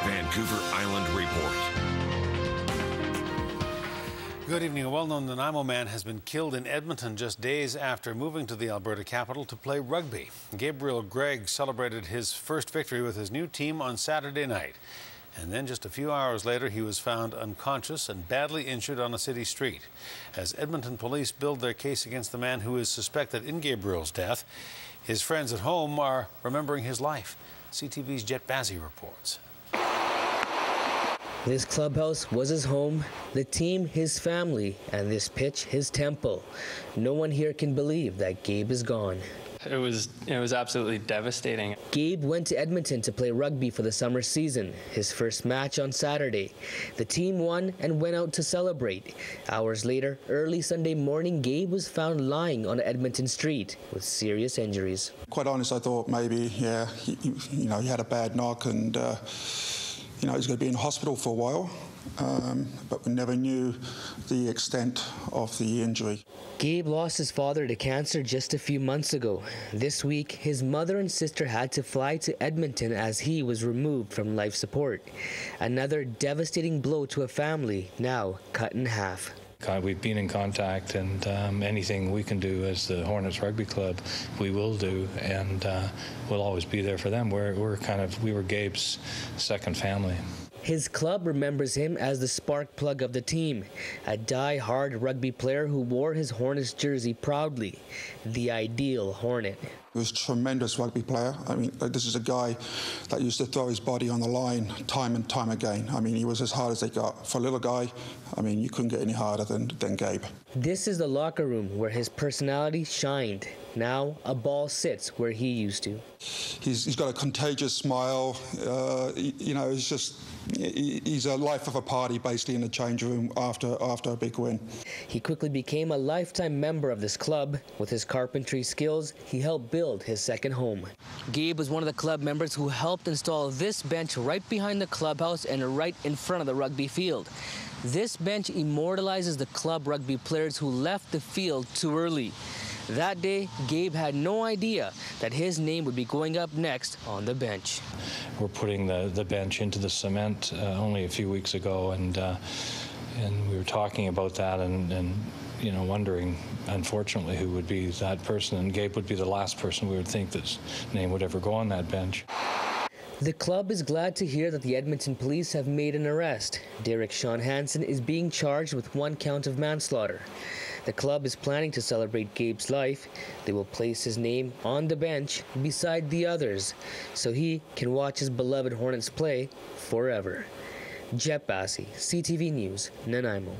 Vancouver Island Report. Good evening. A well-known Nanaimo man has been killed in Edmonton just days after moving to the Alberta capital to play rugby. Gabriel Gregg celebrated his first victory with his new team on Saturday night. And then just a few hours later, he was found unconscious and badly injured on a city street. As Edmonton Police build their case against the man who is suspected in Gabriel's death, his friends at home are remembering his life. CTV's Jet Bazzi reports. This clubhouse was his home, the team his family, and this pitch his temple. No one here can believe that Gabe is gone. It was absolutely devastating. Gabe went to Edmonton to play rugby for the summer season, his first match on Saturday. The team won and went out to celebrate. Hours later, early Sunday morning, Gabe was found lying on Edmonton Street with serious injuries. Quite honest, I thought maybe, yeah, he had a bad knock and, he's going to be in hospital for a while. But we never knew the extent of the injury. Gabe lost his father to cancer just a few months ago. This week, his mother and sister had to fly to Edmonton as he was removed from life support. Another devastating blow to a family now cut in half. We've been in contact, and anything we can do as the Hornets Rugby Club, we will do, and we'll always be there for them. We were Gabe's second family. His club remembers him as the spark plug of the team, a die-hard rugby player who wore his Hornets jersey proudly, the ideal Hornet. He was a tremendous rugby player. I mean, this is a guy that used to throw his body on the line time and time again. I mean, he was as hard as they got. For a little guy, I mean, you couldn't get any harder than Gabe. This is the locker room where his personality shined. Now, a ball sits where he used to. He's got a contagious smile. He's a life of a party, basically, in the change room after a big win. He quickly became a lifetime member of this club. With his carpentry skills, he helped build his second home. Gabe was one of the club members who helped install this bench right behind the clubhouse and right in front of the rugby field. This bench immortalizes the club rugby players who left the field too early. That day, Gabe had no idea that his name would be going up next on the bench. We're putting the bench into the cement only a few weeks ago, and we were talking about that and wondering, unfortunately, who would be that person. And Gabe would be the last person we would think that name would ever go on that bench. The club is glad to hear that the Edmonton Police have made an arrest. Derrick Shawn Hansen is being charged with 1 count of manslaughter. The club is planning to celebrate Gabe's life. They will place his name on the bench beside the others so he can watch his beloved Hornets play forever. Jet Bazzi, CTV News, Nanaimo.